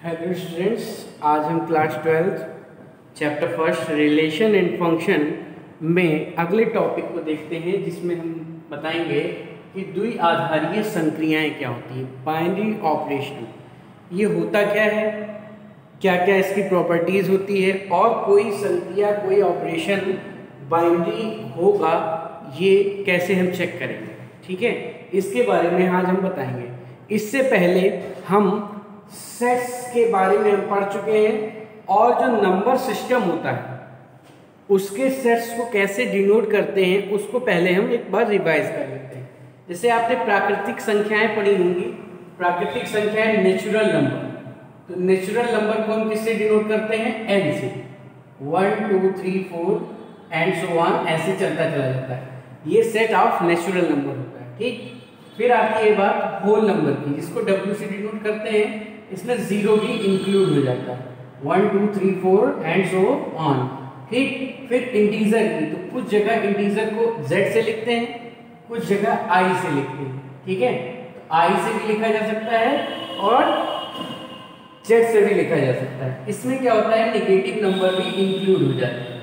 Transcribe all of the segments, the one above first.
Hello students, आज हम class 12 chapter first relation and function में अगले टॉपिक को देखते हैं, जिसमें हम बताएंगे कि द्विआधारीय संक्रियाएं क्या होती है। बाइनरी ऑपरेशन ये होता क्या है, क्या क्या इसकी प्रॉपर्टीज होती है, और कोई संक्रिया कोई ऑपरेशन बाइनरी होगा ये कैसे हम चेक करेंगे। ठीक है, इसके बारे में आज हम बताएंगे। इससे पहले हम सेट्स के बारे में हम पढ़ चुके हैं, और जो नंबर सिस्टम होता है उसके सेट्स को कैसे डिनोट करते हैं उसको पहले हम एक बार रिवाइज कर लेते हैं। जैसे आपने प्राकृतिक संख्याएं पढ़ी होंगी, प्राकृतिक संख्याएं नेचुरल नंबर, तो नेचुरल नंबर को हम किससे डिनोट करते हैं? n से। 1 2 3 4 एंड सो ऑन, ऐसे चलता चला जाता है। ये सेट ऑफ नेचुरल नंबर होता है। ठीक, फिर आती है बात होल नंबर की, जिसको w से डिनोट करते हैं। इसमें जीरो भी इंक्लूड हो जाता है, 1 2 3 4 एंड सो ऑन। ठीक, फिर इंटीजर की, तो कुछ जगह इंटीजर को z से लिखते हैं, कुछ जगह i से लिखते हैं। ठीक है, तो i से भी लिखा जा सकता है और z से भी लिखा जा सकता है। इसमें क्या होता है, नेगेटिव नंबर भी इंक्लूड हो जाते हैं,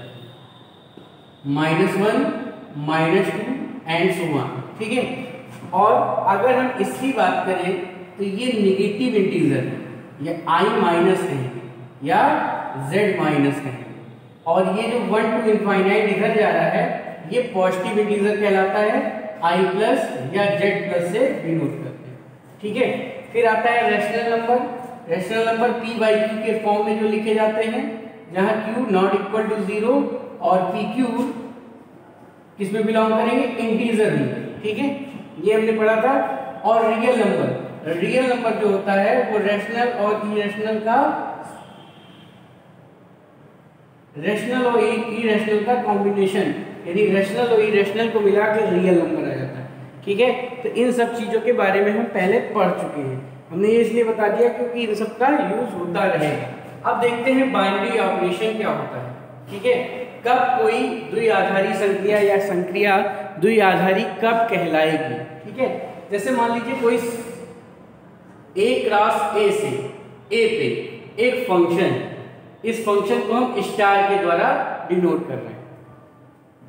-1 -2 एंड सो ऑन। ठीक है, और अगर हम इसकी बात करें तो ये नेगेटिव इंटीजर या i माइनस कहेंगे या z माइनस कहेंगे, और ये जो 1 टू इनफाइनाइट इधर जा रहा है ये पॉजिटिव इंटीजर कहलाता है, i प्लस या z प्लस से डिनोट करते हैं। ठीक है, फिर आता है rational number. Rational number p by q के फॉर्म में जो लिखे जाते हैं, जहां q नॉट इक्वल टू 0 और pq किसमें बिलोंग करेंगे? इंटीजर में। ठीक है, ये हमने पढ़ा था। और रियल नंबर, रियल नंबर जो होता है वो रैशनल और इरेशनल का, रैशनल और इरेशनल का कॉम्बिनेशन, यानी रैशनल और इरेशनल को मिला के रियल नंबर आ जाता है। ठीक है, तो इन सब चीजों के बारे में हम पहले पढ़ चुके हैं। हमने ये इसलिए बता दिया क्योंकि इन सब का यूज होता रहेगा। अब देखते हैं बाइनरी ऑपरेशन क्या होता है। ठीक है, कब कोई द्विआधारी संक्रिया या संक्रिया द्विआधारी कब कहलाएगी। ठीक है, जैसे मान लीजिए कोई a क्रॉस a से a पे एक फंक्शन, इस फंक्शन को हम स्टार के द्वारा डिनोट कर रहे हैं।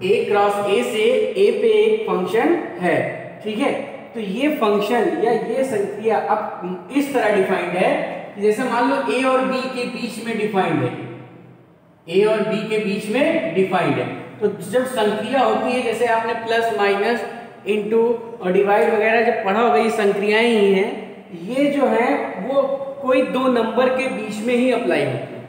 a क्रॉस a से a पे एक फंक्शन है। ठीक है, तो ये फंक्शन या ये संक्रिया अब इस तरह डिफाइंड है कि जैसे मान लो a और b के बीच में डिफाइंड है, a और b के बीच में डिफाइंड है। तो जब संक्रिया होती है, जैसे आपने प्लस माइनस इनटू और डिवाइड वगैरह जब पढ़ा होगा, ये संक्रियाएं ही हैं। ये जो है वो कोई दो नंबर के बीच में ही अप्लाई होती है,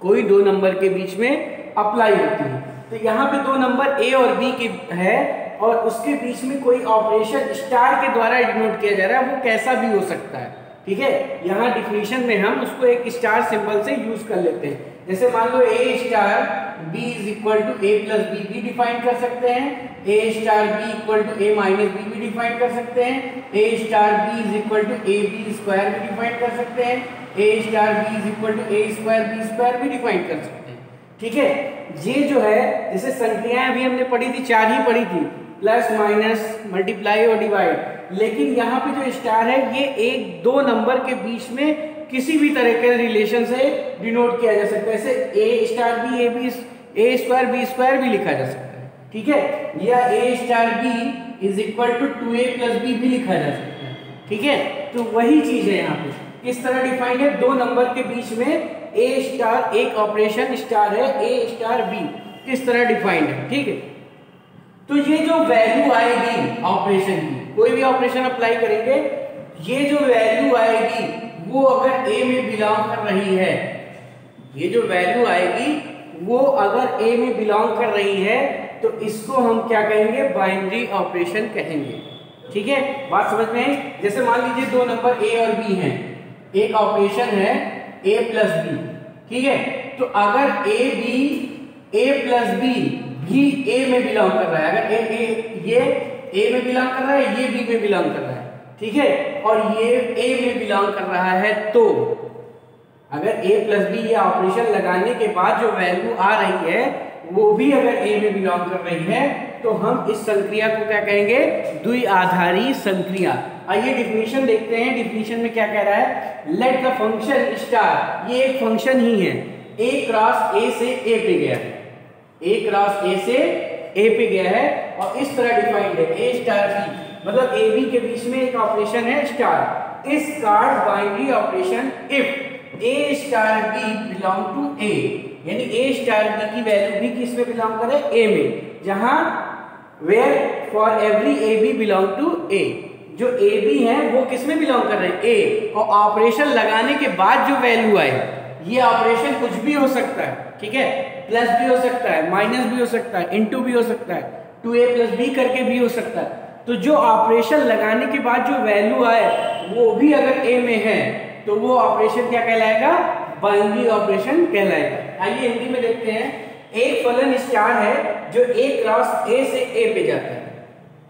कोई दो नंबर के बीच में अप्लाई होती है। तो यहाँ पे दो नंबर a और b के है और उसके बीच में कोई ऑपरेशन स्टार के द्वारा डिनोट किया जा रहा है, वो कैसा भी हो सकता है। ठीक है, यहाँ डिफिनीशन में हम उसको एक स्टार सिंबल से यूज कर लेते हैं। जैसे मान लो a star b is equal to a plus B भी डिफाइन कर सकते हैं, a star b equal to a minus B भी डिफाइन कर सकते हैं, a star b is equal to a b square भी डिफाइन कर सकते हैं, a star b is equal to a square b square भी डिफाइन कर सकते हैं। ठीक है, ये जो है जैसे संक्रियाएं अभी हमने पढ़ी थी, चार ही पढ़ी थी, प्लस माइनस मल्टीप्लाई और डिवाइड। लेकिन यहाँ पे जो स्टार है ये एक दो नंबर के बीच में किसी भी तरह के रिलेशन से डिनोट किया जा सकता है। जैसे a star b a square b square भी लिखा जा सकता है। ठीक है, या a star b is equal to 2a plus b भी लिखा जा सकता है। ठीक है, तो वही चीज है यहाँ पे, किस तरह डिफाइंड है, दो नंबर के बीच में a स्टार एक ऑपरेशन स्टार है, a स्टार b किस तरह डिफाइंड है। ठीक है, तो ये जो वैल्यू आएगी ऑपरेशन की, कोई भी ऑपरेशन अप्लाई करेंगे, ये जो वैल्यू आएगी वो अगर a में बिलोंग कर रही है, ये जो वैल्यू आएगी वो अगर a में बिलोंग कर रही है तो इसको हम क्या कहेंगे? बाइनरी ऑपरेशन कहेंगे। ठीक है, बात समझ में आई? जैसे मान लीजिए दो नंबर a और b हैं, एक ऑपरेशन है a प्लस b। ठीक है, तो अगर a प्लस b भी a में बिलोंग कर रहा है, अगर ये a में बिलोंग कर रहा है, ये b में बिलोंग कर रहा है। ठीक है, और ये a में बिलोंग कर रहा है, तो अगर a प्लस बी ये ऑपरेशन लगाने के बाद जो वैल्यू आ रही है वो भी अगर a में बिलोंग कर रही है, तो हम इस संक्रिया को क्या कहेंगे? द्विआधारी संक्रिया। आइए डिफिनीशन देखते हैं। डिफिनीशन में क्या कह रहा है, लेट द फंक्शन स्टार, ये एक फंक्शन ही है, a क्रॉस a से a पे गया है, a क्रॉस a से a पे गया है और इस तरह डिफाइंड है a स्टार b, मतलब a b के बीच में एक ऑपरेशन है स्टार। इस called binary operation if a star b belong to a, यानी a स्टार b की वैल्यू भी किस में बिलोंग करे, a में, जहां where for every a b belong to a, जो a b है वो किस में बिलोंग कर रहे हैं, a, और ऑपरेशन लगाने के बाद जो वैल्यू आए, ये ऑपरेशन कुछ भी हो सकता है, ठीक है, प्लस भी हो सकता है, माइनस भी हो सकता है, इनटू भी हो सकता है, 2a प्लस b करके भी हो सकता है। तो जो ऑपरेशन लगाने के बाद जो वैल्यू आए वो भी अगर a में है तो वो ऑपरेशन क्या कहलाएगा, बाइनरी ऑपरेशन कहलाएगा। आइए हिंदी में देखते हैं। एक फलन स्टार है जो a क्रॉस a से a पे जाता है,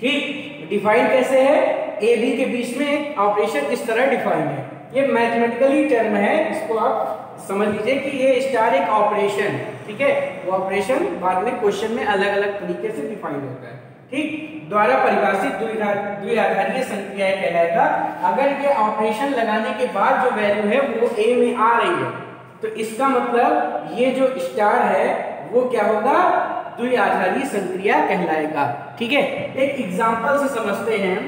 ठीक, डिफाइन कैसे है, a b के बीच में एक ऑपरेशन इस तरह डिफाइन है, ये मैथमेटिकली टर्म है, इसको आप समझ लीजिए कि ये स्टार एक ऑपरेशन, ठीक है, वो ऑपरेशन बाद में क्वेश्चन में अलग अलग तरीके से डिफाइन होता है, ठीक, द्वारा परिभाषित द्विआधारीय संक्रिया कहलाएगा अगर ये ऑपरेशन लगाने के बाद जो वैल्यू है वो a में आ रही है, तो इसका मतलब ये जो स्टार है वो क्या होगा, द्विआधारीय संक्रिया कहलाएगा, ठीक है। एक एग्जांपल से समझते हैं,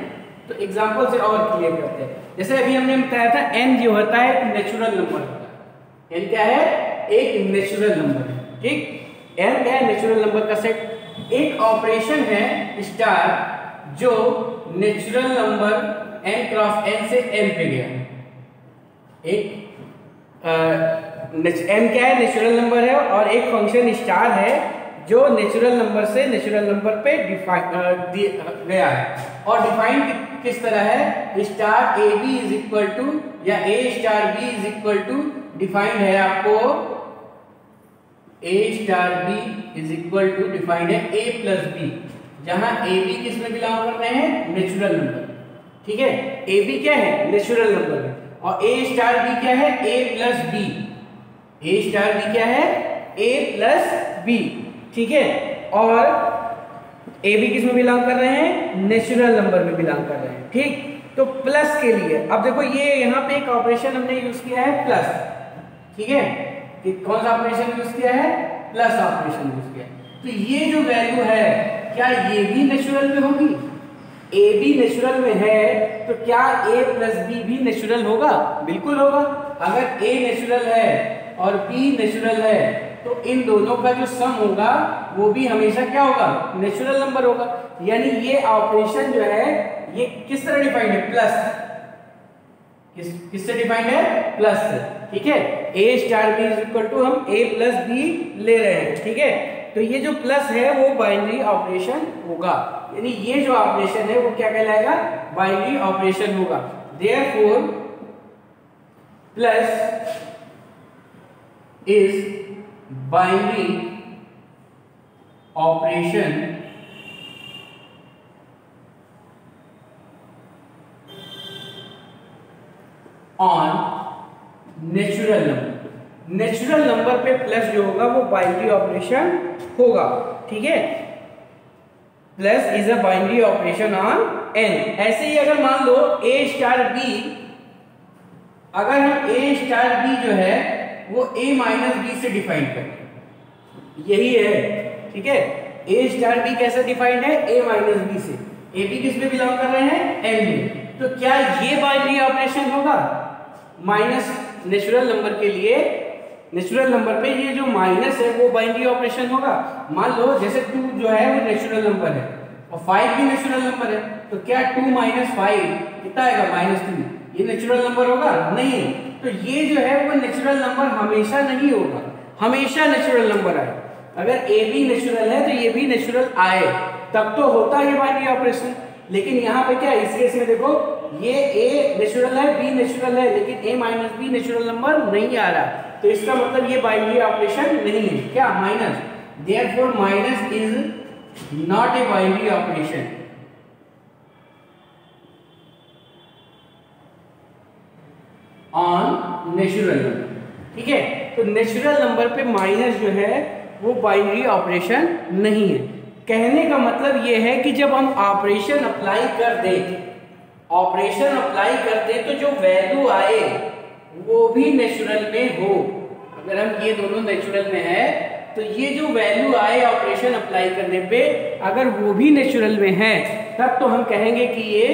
तो एग्जांपल से और क्लियर करते हैं। जैसे अभी हमने बताया था n जो होता है एक नेचुरल नंबर होता है, n क्या है, एक नेचुरल नंबर है, ठीक, n क्या है, नेचुरल नंबर का सेट। एक ऑपरेशन है स्टार जो natural number n cross n से n पे गया, एक n क्या है, नेचुरल नंबर है, और एक फंक्शन स्टार है जो नेचुरल नंबर से नेचुरल नंबर पे गया है, और डिफाइन किस तरह है, star A B is equal to या a star b is equal to, defined है आपको a star b is equal to, defined है a प्लस b, जहां a b किस में बिलोंग कर रहे हैं, नेचुरल नंबर, ठीक है, a b क्या है, नेचुरल नंबर है, और a स्टार b क्या है, a plus b, a star b क्या है, a प्लस b, ठीक है, और a b किस में बिलोंग कर रहे हैं, नेचुरल नंबर में बिलोंग कर रहे हैं, ठीक। तो प्लस के लिए अब देखो ये यहाँ पे एक ऑपरेशन हमने यूज किया है प्लस, ठीक है, कि कौन सा ऑपरेशन यूज किया है, प्लस ऑपरेशन यूज किया है। तो ये जो वैल्यू है क्या ये भी नेचुरल में होगी, a b नेचुरल में है तो क्या a प्लस b भी नेचुरल होगा, बिल्कुल होगा। अगर a नेचुरल है और b नेचुरल है तो इन दोनों का जो सम होगा वो भी हमेशा क्या होगा, नेचुरल नंबर होगा। यानी ये ऑपरेशन जो है ये किस तरह डिफाइंड है, प्लस, किससे डिफाइंड है, प्लस से, ठीक है, a star b is equal to हम a प्लस b ले रहे हैं, ठीक है। तो ये जो प्लस है वो बाइनरी ऑपरेशन होगा, यानी ये जो ऑपरेशन है वो क्या कहलाएगा, बाइनरी ऑपरेशन होगा। Therefore plus is binary operation on natural number. Natural number पे प्लस जो होगा वो बाइनरी ऑपरेशन होगा, ठीक है, plus is a binary operation on n। ऐसे ही अगर मान लो a स्टार b, अगर हम a स्टार b जो है वो a माइनस b से डिफाइन करें, यही है, ठीक है, a स्टार b कैसे डिफाइंड है, a माइनस b से, a b किस में बिलोंग कर रहे हैं, n में, तो क्या ये बाइनरी ऑपरेशन होगा, माइनस नेचुरल नंबर के लिए, नेचुरल नंबर पे ये जो माइनस है वो बाइनरी ऑपरेशन होगा। मान लो जैसे 2 जो है वो नेचुरल नंबर है और 5 भी नेचुरल नंबर है, तो क्या 2 माइनस 5 कितना आएगा, -2, ये नेचुरल नंबर होगा, नहीं। तो ये जो है वो नेचुरल नंबर हमेशा नहीं होगा, हमेशा नेचुरल नंबर आए। अगर a भी नेचुरल है तो ये भी नेचुरल आए तब तो होता है बाइनरी ऑपरेशन। लेकिन यहाँ पे क्या, इस केस में देखो ये a नेचुरल है, b नेचुरल है, लेकिन a minus b natural number नहीं आ रहा, तो इसका मतलब ये बाइनरी ऑपरेशन नहीं है, क्या, minus. Therefore minus is not a binary operation on natural number, ठीक है। तो नेचुरल नंबर पे माइनस जो है वो बाइनरी ऑपरेशन नहीं है। कहने का मतलब ये है कि जब हम ऑपरेशन अप्लाई कर दें ऑपरेशन अप्लाई करते हैं तो जो वैल्यू आए वो भी नेचुरल में हो। अगर हम ये दोनों नेचुरल में है तो ये जो वैल्यू आए ऑपरेशन अप्लाई करने पे अगर वो भी नेचुरल में है तब तो हम कहेंगे कि ये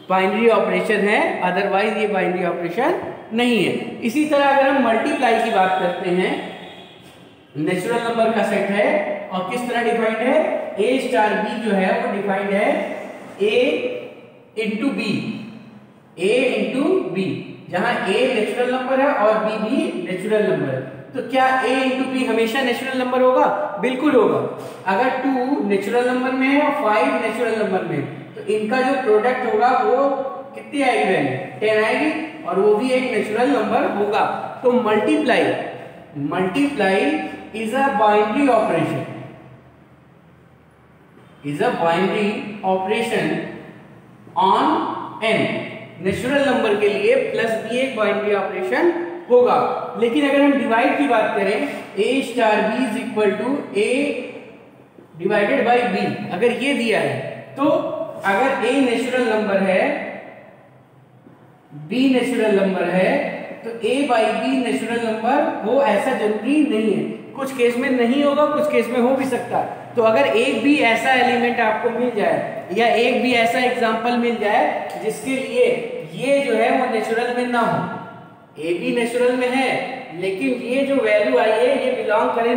बाइनरी ऑपरेशन है, अदरवाइज ये बाइनरी ऑपरेशन नहीं है। इसी तरह अगर हम मल्टीप्लाई की बात करते हैं, नेचुरल नंबर का सेट है और किस तरह डिफाइंड है, a स्टार b जो है वो डिफाइंड है a into B, a into B, जहां a नेचुरल नंबर है और b भी नेचुरल नंबर है। तो क्या a इंटू बी हमेशा नेचुरल नंबर होगा? बिल्कुल होगा। अगर 2 नेचुरल नंबर में है और 5 नेचुरल नंबर में है तो इनका जो प्रोडक्ट होगा वो कितनी आएगी वैल्यू? 10 आएगी और वो भी एक नेचुरल नंबर होगा। तो multiply is a binary operation, is a binary operation on n। Natural number के लिए प्लस b एक बाइनरी ऑपरेशन होगा। लेकिन अगर हम डिवाइड की बात करें, a star b is equal to a divided by b, अगर ये दिया है तो अगर a नेचुरल नंबर है, b नेचुरल नंबर है तो a by b natural number हो ऐसा जरूरी नहीं है। कुछ केस में नहीं होगा, कुछ केस में हो भी सकता है। तो अगर एक भी ऐसा एलिमेंट आपको मिल जाए या एक भी ऐसा एग्जांपल मिल जाए जिसके लिए ये जो है वो नेचुरल में ना हो, ए भी नेचुरल में है लेकिन ये जो वैल्यू आई है ये बिलोंग करे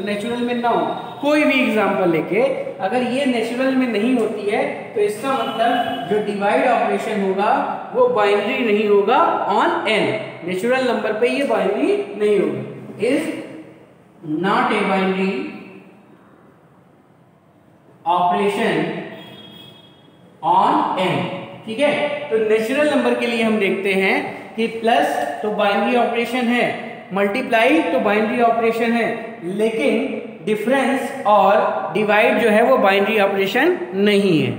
नेचुरल में ना हो, कोई भी एग्जांपल लेके अगर ये नेचुरल में नहीं होती है तो इसका मतलब जो डिवाइड ऑपरेशन होगा वो बाइनरी नहीं होगा ऑन n। नेचुरल नंबर पे ये बाइनरी नहीं होगा, is not a binary operation on n। ठीक है, तो नेचुरल नंबर के लिए हम देखते हैं कि प्लस तो बाइनरी ऑपरेशन है, मल्टीप्लाई तो बाइनरी ऑपरेशन है, लेकिन डिफरेंस और डिवाइड जो है वो बाइनरी ऑपरेशन नहीं है।